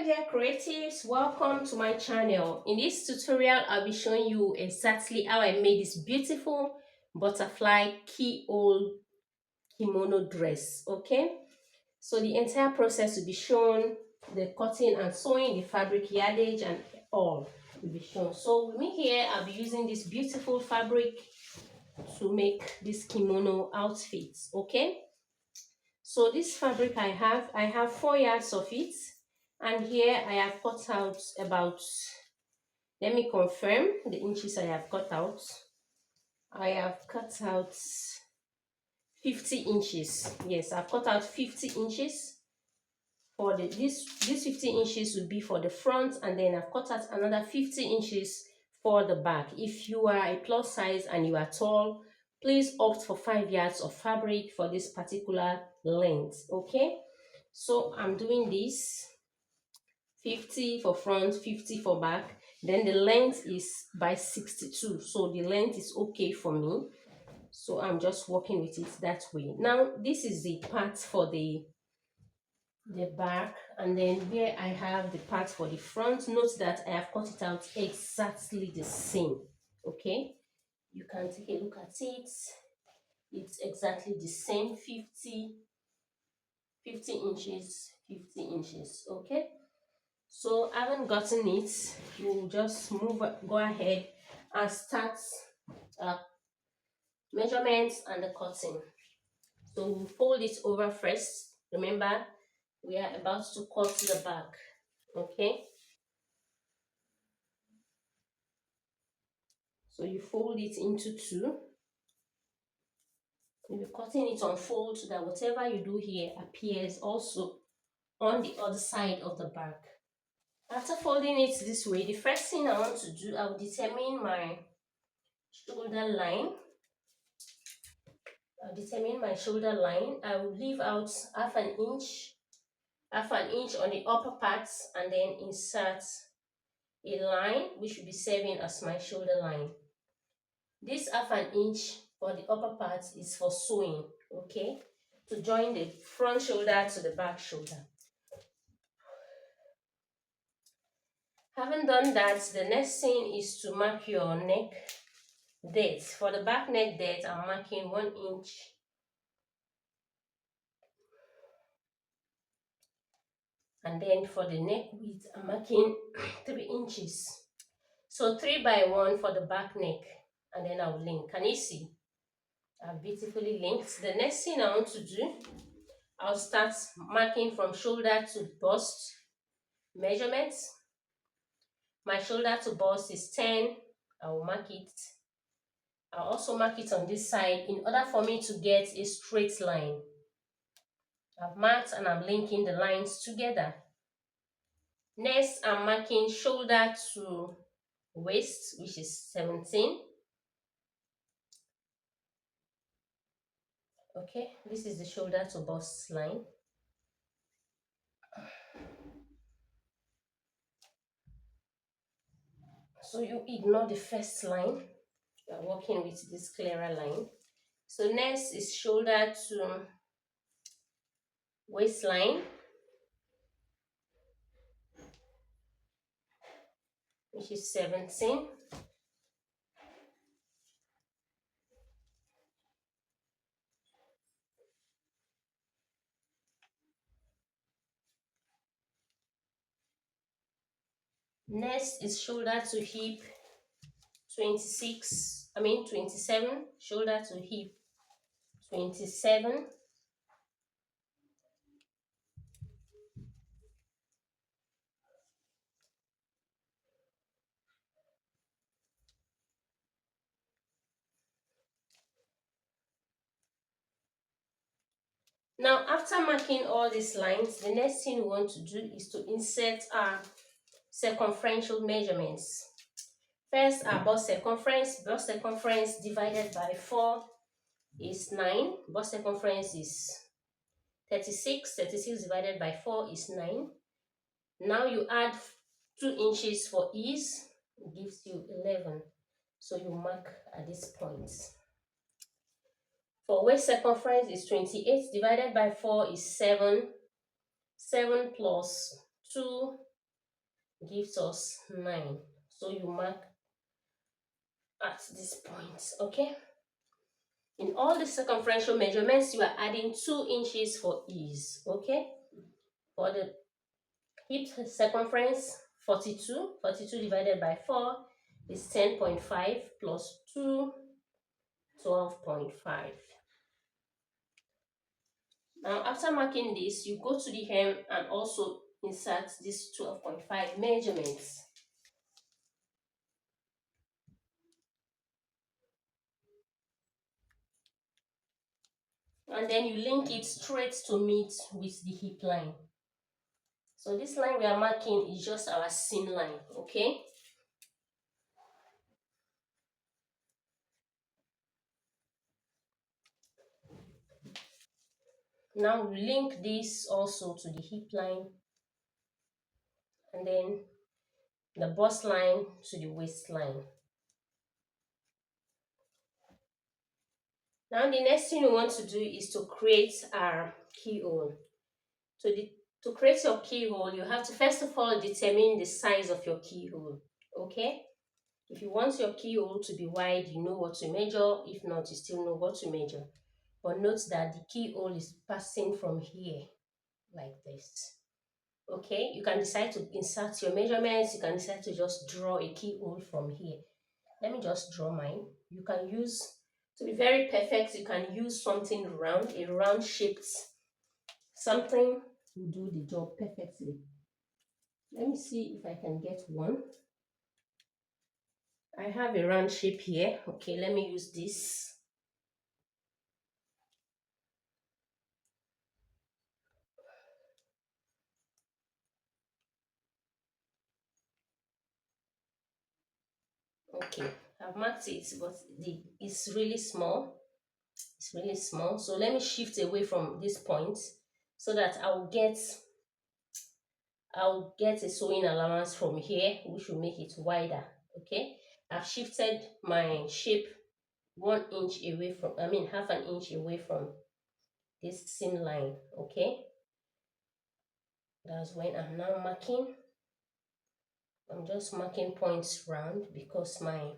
dear creatives, welcome to my channel. In this tutorial I'll be showing you exactly how I made this beautiful butterfly keyhole kimono dress. Okay, so the entire process will be shown, the cutting and sewing, the fabric yardage and all will be shown. So with me here, I'll be using this beautiful fabric to make this kimono outfits. Okay, so this fabric I have 4 yards of it, and here I have cut out about, let me confirm the inches I have cut out. I have cut out 50 inches. Yes, I've cut out 50 inches for this 50 inches will be for the front, and then I've cut out another 50 inches for the back. If you are a plus size and you are tall, please opt for 5 yards of fabric for this particular length. Okay, so I'm doing this 50 for front, 50 for back. Then the length is by 62, so the length is okay for me, so I'm just working with it that way. Now this is the part for the back, and then here I have the part for the front. Note that I have cut it out exactly the same. Okay, you can take a look at it. It's exactly the same, 50 inches, 50 inches. Okay, so I haven't gotten it, you just go ahead and start measurements and the cutting. So we'll fold it over first. Remember, we are about to cut the back. Okay, so you fold it into two. You'll be cutting it on fold so that whatever you do here appears also on the other side of the back. After folding it this way, the first thing I want to do, I'll determine my shoulder line. I will leave out half an inch on the upper parts, and then insert a line which will be serving as my shoulder line. This half an inch for the upper part is for sewing, okay, to join the front shoulder to the back shoulder. Having done that, the next thing is to mark your neck depth. For the back neck depth, I'm marking 1 inch. And then for the neck width, I'm marking 3 inches. So 3 by 1 for the back neck, and then I'll link. Can you see? I've beautifully linked. The next thing I want to do, I'll start marking from shoulder to bust measurements. My shoulder to bust is 10. I will mark it. I'll also mark it on this side in order for me to get a straight line. I've marked and I'm linking the lines together. Next, I'm marking shoulder to waist, which is 17. Okay, this is the shoulder to bust line. So you ignore the first line. You are working with this clearer line. So next is shoulder to waistline, which is 17. Next is shoulder to hip, 27. Shoulder to hip, 27. Now, after marking all these lines, the next thing we want to do is to insert our circumferential measurements. First, our bust circumference. Bust circumference divided by 4 is 9. Bust circumference is 36. 36 divided by 4 is 9. Now you add 2 inches for ease. It gives you 11. So you mark at this point. For waist circumference is 28. Divided by 4 is 7. 7 plus 2 gives us 9. So you mark at this point, okay? In all the circumferential measurements, you are adding 2 inches for ease, okay? For the hip circumference, 42. 42 divided by 4 is 10.5 plus 2, 12.5. Now, after marking this, you go to the hem and also insert this 12.5 measurements. And then you link it straight to meet with the hip line. So this line we are marking is just our seam line, okay? Now link this also to the hip line, and then the bust line to the waistline. Now the next thing we want to do is to create our keyhole. To create your keyhole, you have to first of all determine the size of your keyhole, okay? If you want your keyhole to be wide, you know what to measure. If not, you still know what to measure. But note that the keyhole is passing from here, like this. Okay, you can decide to insert your measurements. You can decide to just draw a keyhole from here. Let me just draw mine. You can use, to be very perfect, you can use something round, a round shaped something will do the job perfectly. Let me see if I can get one. I have a round shape here. Okay, let me use this. Okay, I've marked it, but it's really small. It's really small. So let me shift away from this point so that I'll get a sewing allowance from here, which will make it wider. Okay, I've shifted my shape 1 inch away from, I mean half an inch away from this seam line. Okay, that's when I'm now marking. I'm just marking points round because my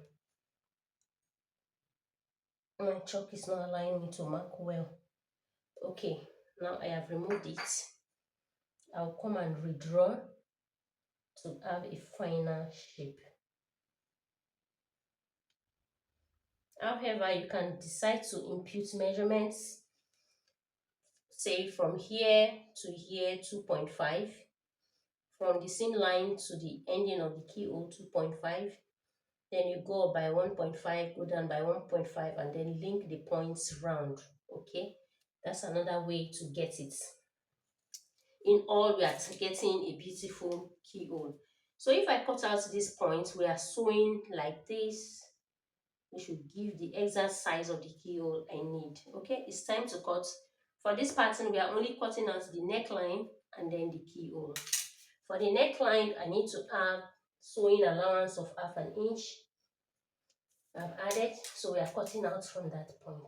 chalk is not allowing me to mark well. Okay, now I have removed it. I'll come and redraw to have a finer shape. However, you can decide to impute measurements, say from here to here 2.5, from the seam line to the ending of the keyhole 2.5, then you go up by 1.5, go down by 1.5, and then link the points round. Okay, that's another way to get it. In all, we are getting a beautiful keyhole. So if I cut out this point, we are sewing like this. We should give the exact size of the keyhole I need. Okay, it's time to cut. For this pattern, we are only cutting out the neckline and then the keyhole. For the neckline, I need to have sewing allowance of half an inch. I've added, so we are cutting out from that point.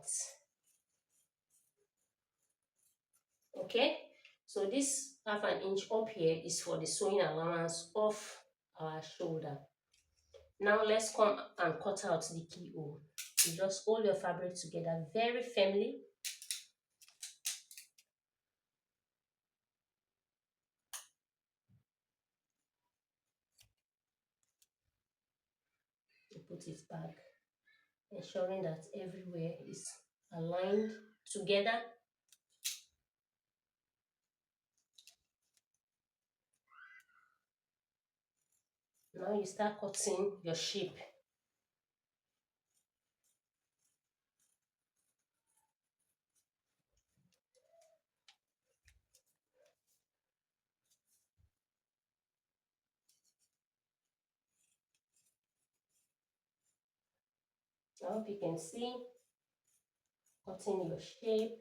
Okay, so this half an inch up here is for the sewing allowance of our shoulder. Now let's come and cut out the keyhole. You just hold your fabric together very firmly. You put it back, ensuring that everywhere is aligned together. Now you start cutting your shape. I hope you can see cutting your shape.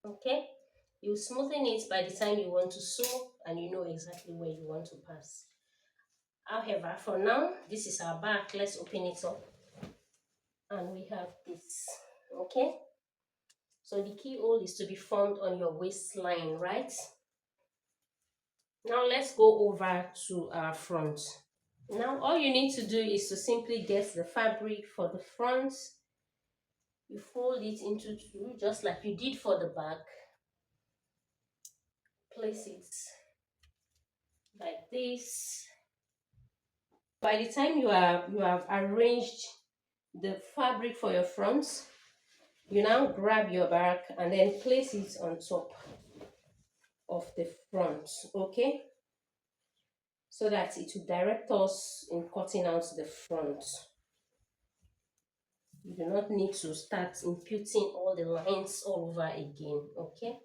Okay, you smoothen it by the time you want to sew, and you know exactly where you want to pass. However, for now, this is our back. Let's open it up, and we have this. Okay, so the keyhole is to be formed on your waistline, right? Now let's go over to our front. Now all you need to do is to simply get the fabric for the front. You fold it into two, just like you did for the back. Place it like this. By the time you have arranged the fabric for your front, you now grab your back and then place it on top of the front, okay? So that it will direct us in cutting out the front. You do not need to start imputing all the lines all over again, okay?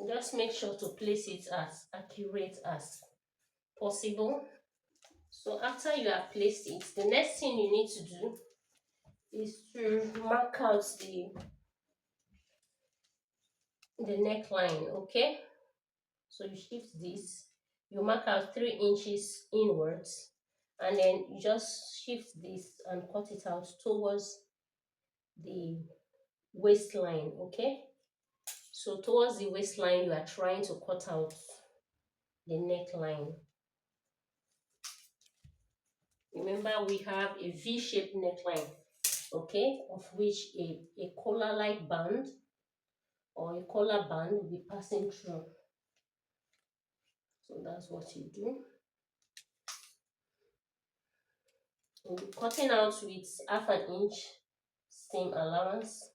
Just make sure to place it as accurate as possible. So after you have placed it, the next thing you need to do is to mark out the neckline, okay? So you shift this, you mark out 3 inches inwards, and then you just shift this and cut it out towards the waistline, okay? So towards the waistline, you are trying to cut out the neckline. Remember, we have a V-shaped neckline, okay, of which a collar-like band or a collar band will be passing through. So that's what you do. We'll be cutting out with 1/2 inch seam allowance.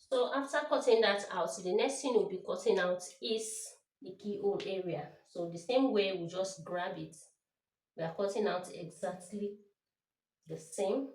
So after cutting that out, the next thing we'll be cutting out is the keyhole area. So the same way we just grab it, we are cutting out exactly the same.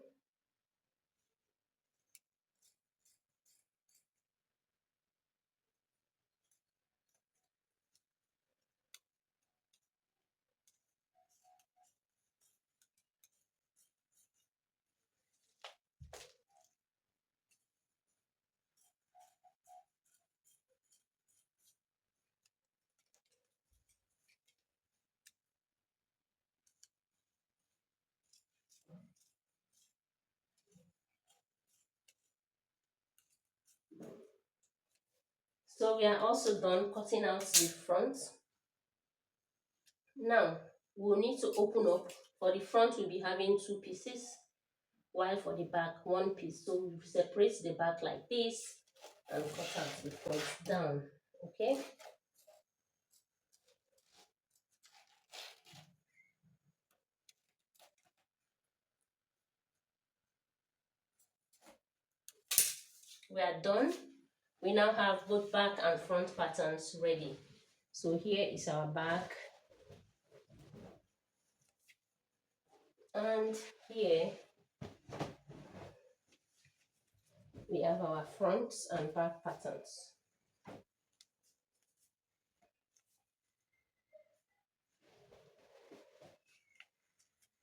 So we are also done cutting out the front. Now we'll need to open up. For the front, we'll be having 2 pieces, while for the back, 1 piece. So we separate the back like this and cut out the front down, okay? We are done. We now have both back and front patterns ready. So here is our back, and here we have our front and back patterns.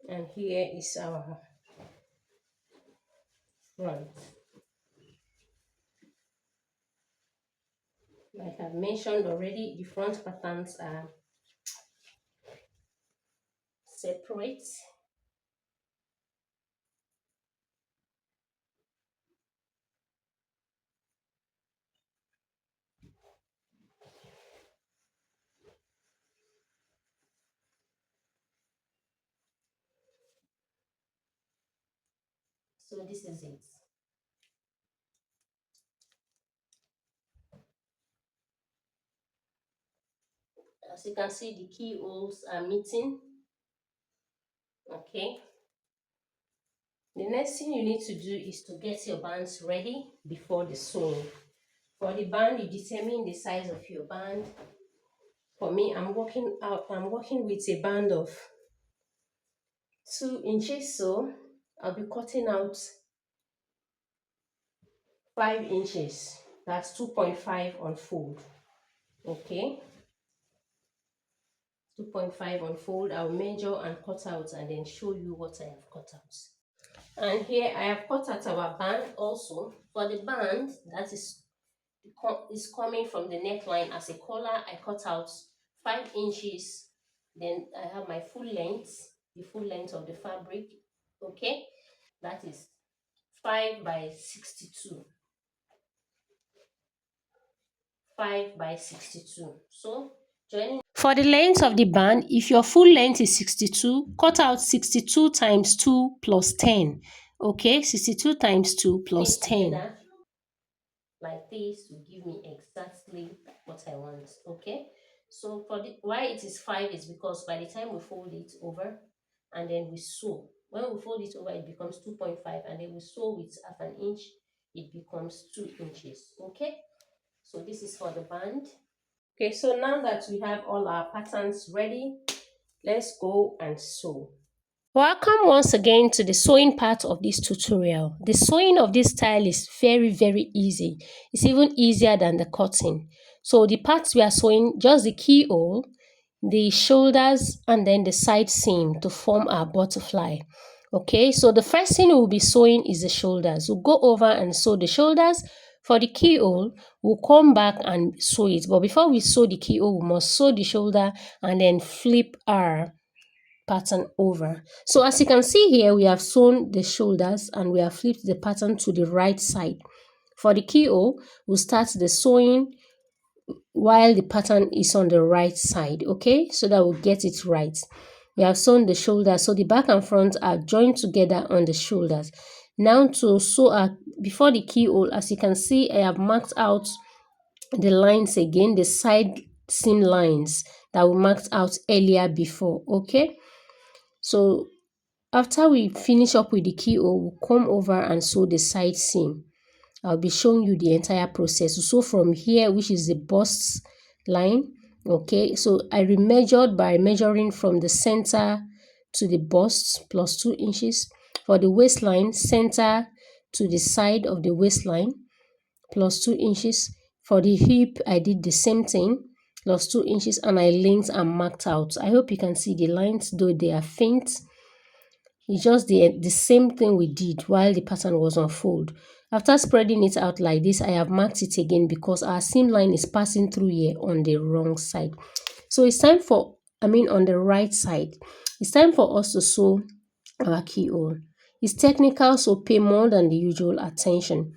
And here is our front. Like I've mentioned already, the front patterns are separate. So this is it. As you can see, the keyholes are meeting. Okay. The next thing you need to do is to get your bands ready before the sewing. For the band, you determine the size of your band. For me, I'm working with a band of 2 inches. So I'll be cutting out 5 inches. That's 2.5 on fold. Okay, 2.5 on fold. I'll measure and cut out and then show you what I have cut out. And here I have cut out our band also. For the band, that is coming from the neckline as a collar, I cut out 5 inches. Then I have my full length, the full length of the fabric. Okay, that is 5 by 62. 5 by 62. So joining for the length of the band, if your full length is 62, cut out 62 times 2 plus 10. Okay, 62 times 2 plus 10. Like this will give me exactly what I want. Okay, so for the why it is 5 is because by the time we fold it over and then we sew, when we fold it over it becomes 2.5, and then we sew with half an inch, it becomes 2 inches. Okay, so this is for the band. Okay, so now that we have all our patterns ready, let's go and sew. Welcome once again to the sewing part of this tutorial. The sewing of this style is very easy. It's even easier than the cutting. So the parts we are sewing, just the keyhole, the shoulders, and then the side seam to form our butterfly. Okay, so the first thing we'll be sewing is the shoulders. We'll go over and sew the shoulders. For the keyhole, we'll come back and sew it. But before we sew the keyhole, we must sew the shoulder and then flip our pattern over. So as you can see here, we have sewn the shoulders and we have flipped the pattern to the right side. For the keyhole, we'll start the sewing while the pattern is on the right side, okay, so that we'll get it right. We have sewn the shoulders, so the back and front are joined together on the shoulders. Now to sew before the keyhole, as you can see, I have marked out the lines again, the side seam lines that we marked out earlier before. Okay, so after we finish up with the keyhole, we'll come over and sew the side seam. I'll be showing you the entire process. So from here, which is the bust line, okay, so I remeasured by measuring from the center to the bust plus 2 inches. For the waistline, center to the side of the waistline plus 2 inches. For the hip, I did the same thing plus 2 inches, and I linked and marked out. I hope you can see the lines, though they are faint. It's just the same thing we did while the pattern was on fold. After spreading it out like this, I have marked it again because our seam line is passing through here on the wrong side. So it's time for, on the right side. It's time for us to sew our keyhole. It's technical, so pay more than the usual attention.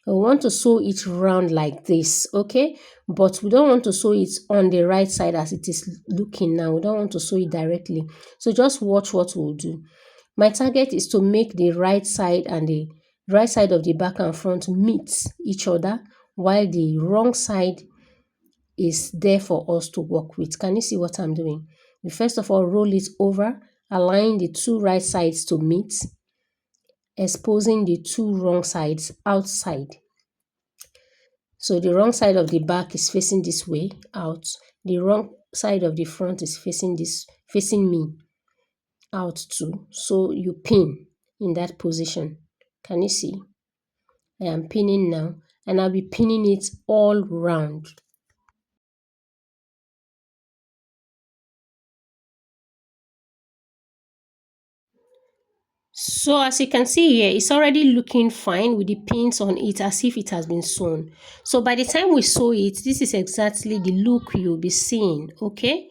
We want to sew it round like this, okay? But we don't want to sew it on the right side as it is looking now. We don't want to sew it directly. So just watch what we'll do. My target is to make the right side and the right side of the back and front meet each other, while the wrong side is there for us to work with. Can you see what I'm doing? You first of all roll it over, align the two right sides to meet, exposing the two wrong sides outside. So the wrong side of the back is facing this way out. The wrong side of the front is facing me out too. So you pin in that position. Can you see? I am pinning now, and I'll be pinning it all round. So as you can see here, it's already looking fine with the pins on it as if it has been sewn. So by the time we sew it, this is exactly the look you'll be seeing, okay?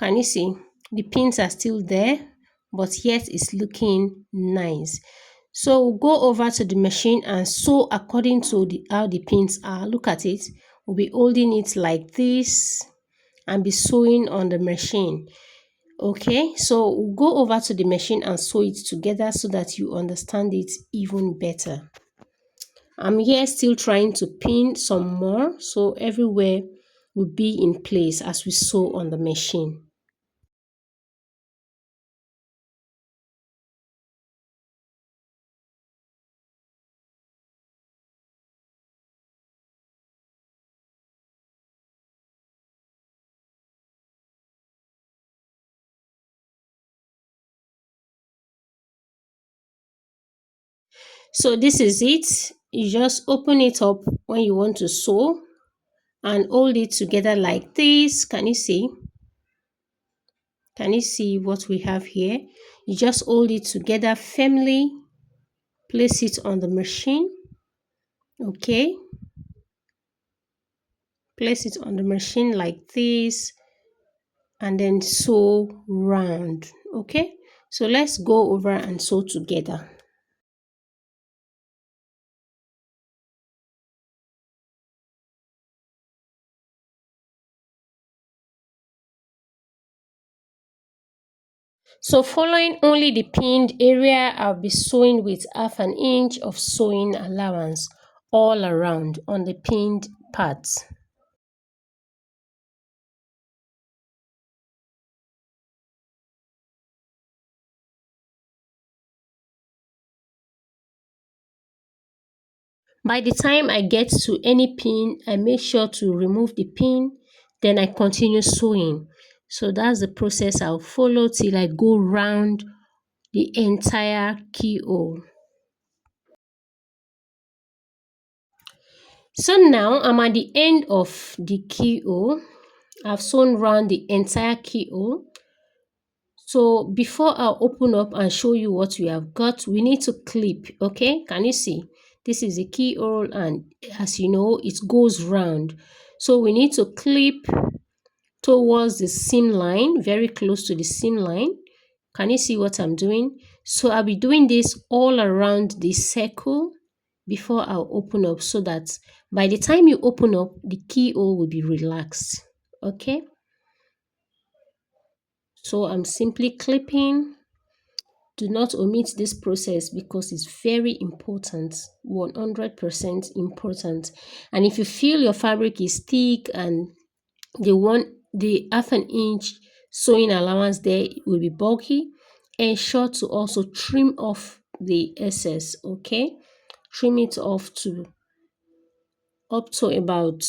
Can you see? The pins are still there, but yet it's looking nice. So we'll go over to the machine and sew according to how the pins are. Look at it. We'll be holding it like this and be sewing on the machine. Okay, so we'll go over to the machine and sew it together so that you understand it even better. I'm here still trying to pin some more, so everywhere will be in place as we sew on the machine. So this is it. You just open it up when you want to sew and hold it together like this. Can you see? Can you see what we have here? You just hold it together firmly, place it on the machine. Okay, place it on the machine like this and then sew round. Okay, so let's go over and sew together. So following only the pinned area, I'll be sewing with 1/2 inch of sewing allowance all around on the pinned parts. By the time I get to any pin, I make sure to remove the pin, then I continue sewing. So that's the process I'll follow till I go round the entire keyhole. So now I'm at the end of the keyhole. I've sewn round the entire keyhole. So before I open up and show you what we have got, we need to clip, okay? Can you see? This is the keyhole and as you know, it goes round. So we need to clip towards the seam line, very close to the seam line. Can you see what I'm doing? So I'll be doing this all around the circle before I'll open up so that by the time you open up, the keyhole will be relaxed, okay? So I'm simply clipping. Do not omit this process because it's very important, 100% important. And if you feel your fabric is thick and the 1/2 inch sewing allowance there will be bulky, ensure to also trim off the excess, okay? Trim it off to up to about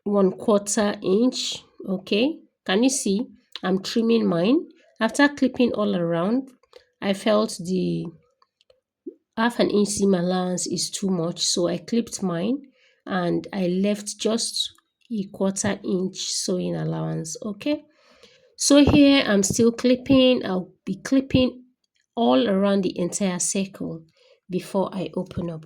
1/4 inch, okay? Can you see? I'm trimming mine. After clipping all around, I felt the 1/2 inch seam allowance is too much, so I clipped mine and I left just a 1/4 inch sewing allowance, okay? So here I'm still clipping. I'll be clipping all around the entire circle before I open up.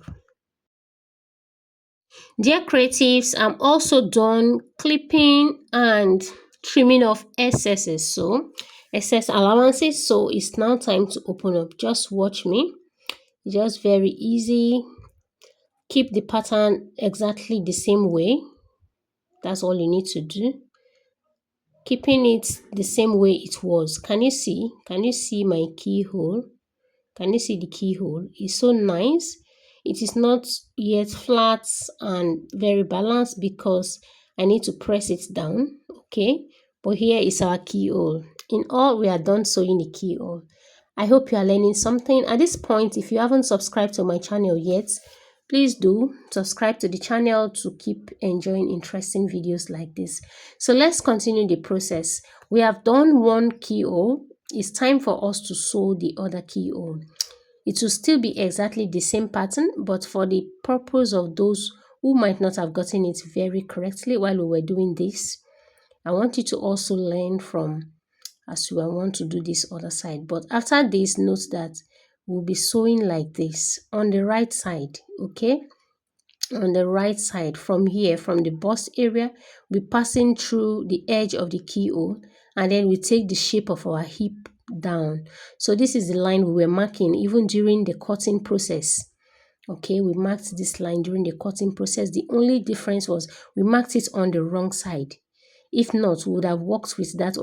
Dear creatives, I'm also done clipping and trimming off excesses, so excess allowances. So it's now time to open up. Just watch me. Just very easy. Keep the pattern exactly the same way. That's all you need to do. Keeping it the same way it was. Can you see? Can you see my keyhole? Can you see the keyhole? It's so nice. It is not yet flat and very balanced because I need to press it down. Okay. But here is our keyhole. In all, we are done sewing the keyhole. I hope you are learning something. At this point, if you haven't subscribed to my channel yet, please do subscribe to the channel to keep enjoying interesting videos like this. So let's continue the process. We have done one keyhole. It's time for us to sew the other keyhole. It will still be exactly the same pattern, but for the purpose of those who might not have gotten it very correctly while we were doing this, I want you to also learn from as we want to do this other side. But after this, note that we'll be sewing like this on the right side, okay? On the right side from here, from the bust area, we're passing through the edge of the keyhole and then we take the shape of our hip down. So this is the line we were marking even during the cutting process. Okay, we marked this line during the cutting process. The only difference was we marked it on the wrong side. If not, we would have worked with that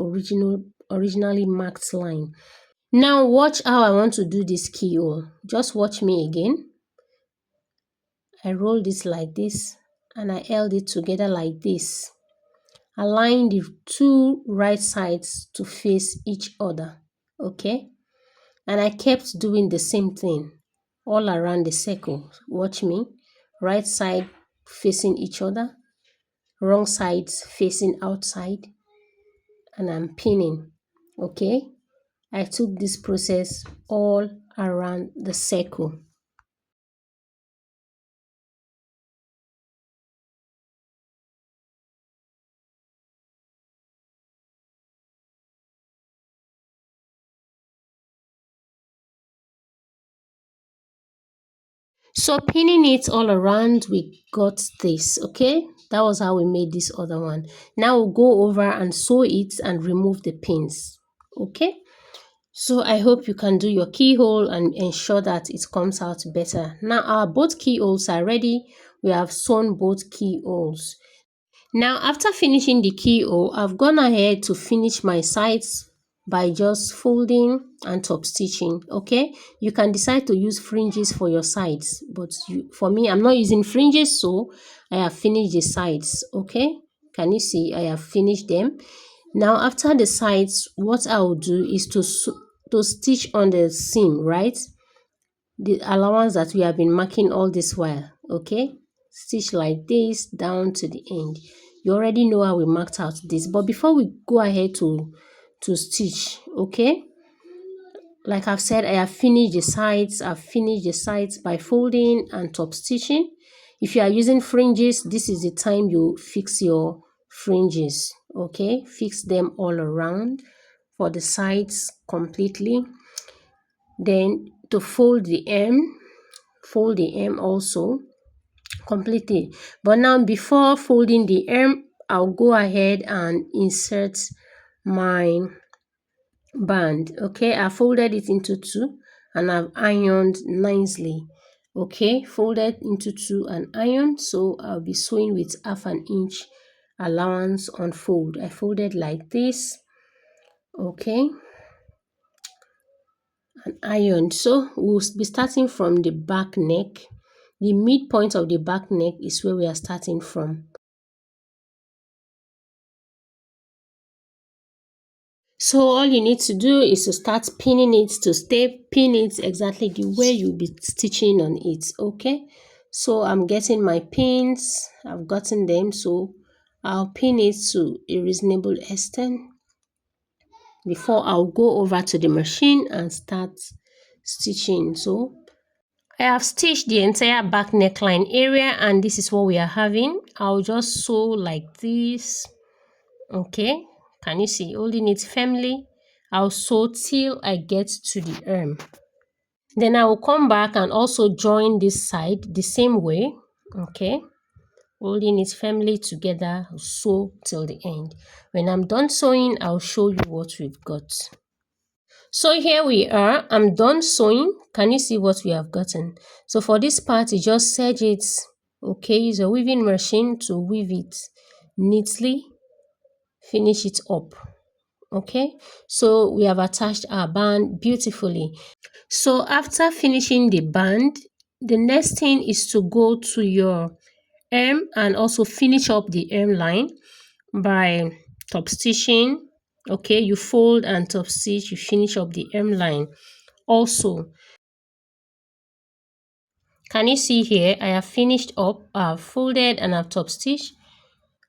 originally marked line. Now watch how I want to do this keyhole. Just watch me again. I rolled it like this and I held it together like this. Align the two right sides to face each other. Okay? And I kept doing the same thing all around the circle. Watch me. Right side facing each other. Wrong sides facing outside. And I'm pinning. Okay? I took this process all around the circle. So pinning it all around, we got this, okay? That was how we made this other one. Now we'll go over and sew it and remove the pins, okay? So I hope you can do your keyhole and ensure that it comes out better. Now our both keyholes are ready. We have sewn both keyholes. Now after finishing the keyhole, I've gone ahead to finish my sides by just folding and top stitching, okay? You can decide to use fringes for your sides, but for me, I'm not using fringes, so I have finished the sides, okay? Can you see? I have finished them. Now after the sides, what I will do is to stitch on the seam, right? The allowance that we have been marking all this while, okay? Stitch like this down to the end. You already know how we marked out this, but before we go ahead to stitch, okay, like I've said, I have finished the sides. I've finished the sides by folding and top stitching. If you are using fringes, this is the time you fix your fringes, okay? Fix them all around for the sides completely. Then to fold the hem also completely. But now before folding the hem, I'll go ahead and insert my band, okay? I folded it into two and I've ironed nicely, okay? Folded into two and ironed, so I'll be sewing with 1/2 inch allowance on fold. I folded like this, okay, and ironed. So we'll be starting from the back neck. The midpoint of the back neck is where we are starting from. So all you need to do is to start pinning it, to pin it exactly the way you'll be stitching on it, okay? So I'm getting my pins, I've gotten them, so I'll pin it to a reasonable extent before I'll go over to the machine and start stitching. So I have stitched the entire back neckline area and this is what we are having. I'll just sew like this, okay? Can you see? Holding it firmly. I'll sew till I get to the arm. Then I will come back and also join this side the same way, okay? Holding it firmly together, sew till the end. When I'm done sewing, I'll show you what we've got. So here we are. I'm done sewing. Can you see what we have gotten? So for this part, you just serge it, okay? Use a weaving machine to weave it neatly. Finish it up. Okay, so we have attached our band beautifully. So after finishing the band, the next thing is to go to your hem and also finish up the hem line by top stitching. Okay, you fold and top stitch, you finish up the hem line. Also, can you see here? I have finished up, I've folded and I've top stitched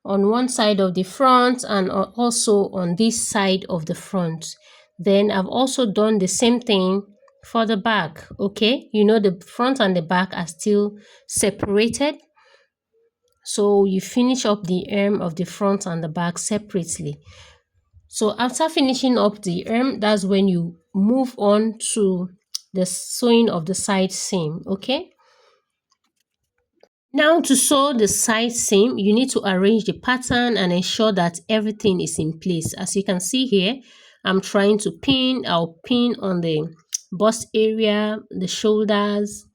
on one side of the front and also on this side of the front. Then I've also done the same thing for the back, okay? You know the front and the back are still separated. So you finish up the hem of the front and the back separately. So after finishing up the hem, that's when you move on to the sewing of the side seam, okay? Now to sew the side seam, you need to arrange the pattern and ensure that everything is in place. As you can see here, I'm trying to pin. I'll pin on the bust area, the shoulders,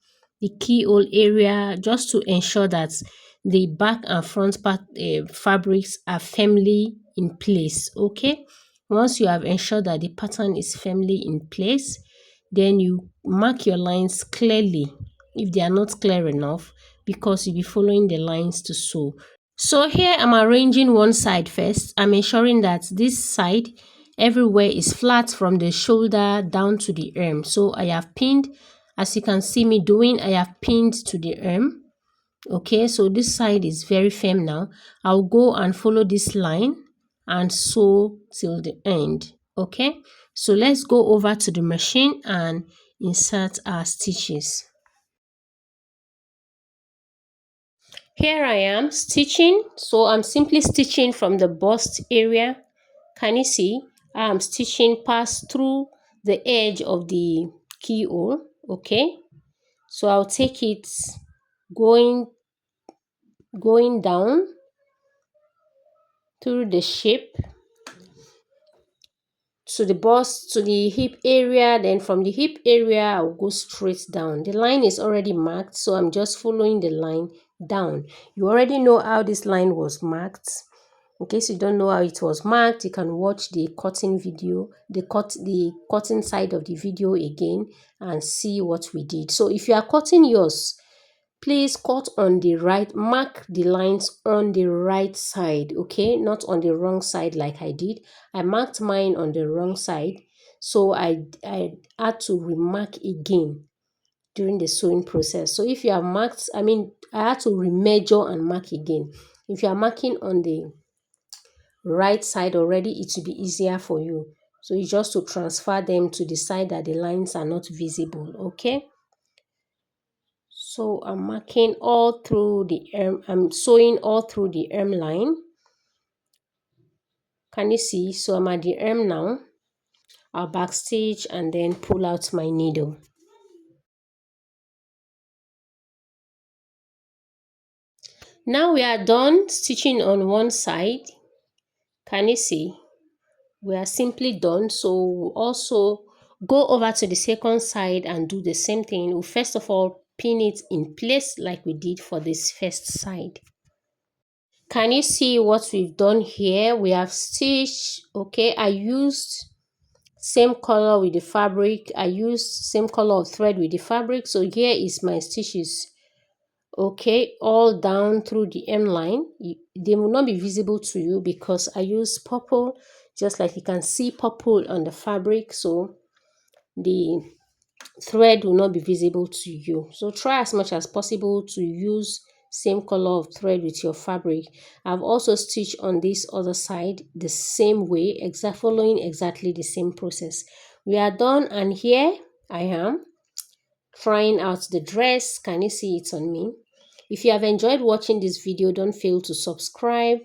the keyhole area, just to ensure that the back and front part fabrics are firmly in place, okay? Once you have ensured that the pattern is firmly in place, then you mark your lines clearly if they are not clear enough, because you'll be following the lines to sew. So here I'm arranging one side first. I'm ensuring that this side everywhere is flat from the shoulder down to the arm. So I have pinned, as you can see me doing, I have pinned to the arm. Okay, so this side is very firm now. I'll go and follow this line and sew till the end. Okay, so let's go over to the machine and insert our stitches. Here I am stitching, so I'm simply stitching from the bust area. Can you see? I'm stitching past through the edge of the keyhole, okay? So I'll take it going down through the shape to the bust, to the hip area. Then from the hip area, I'll go straight down. The line is already marked, so I'm just following the line down. You already know how this line was marked. In case you don't know how it was marked, you can watch the cutting video, the cutting side of the video again and see what we did. So if you are cutting yours, please cut on the right, mark the lines on the right side, okay, not on the wrong side like I did. I marked mine on the wrong side, so I had to remark again during the sewing process. So if you are marked, I had to remeasure and mark again. If you are marking on the right side already, it will be easier for you. So you just to transfer them to the side that the lines are not visible, okay? So I'm marking all through the arm, I'm sewing all through the arm line. Can you see? So I'm at the arm now. I'll backstitch and then pull out my needle. Now we are done stitching on one side. Can you see? We are simply done. So we'll also go over to the second side and do the same thing. We'll first of all pin it in place like we did for this first side. Can you see what we've done here? We have stitched, okay, I used same color with the fabric. I used same color of thread with the fabric. So here is my stitches, okay, all down through the hem line. They will not be visible to you because I use purple, just like you can see purple on the fabric. So the thread will not be visible to you. So try as much as possible to use same color of thread with your fabric. I've also stitched on this other side the same way, following exactly the same process. We are done, and here I am trying out the dress. Can you see it on me? If you have enjoyed watching this video, don't fail to subscribe,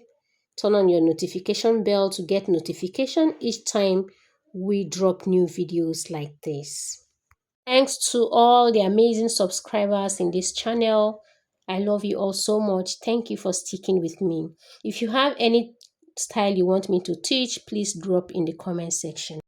turn on your notification bell to get notification each time we drop new videos like this. Thanks to all the amazing subscribers in this channel. I love you all so much. Thank you for sticking with me. If you have any style you want me to teach, please drop in the comment section.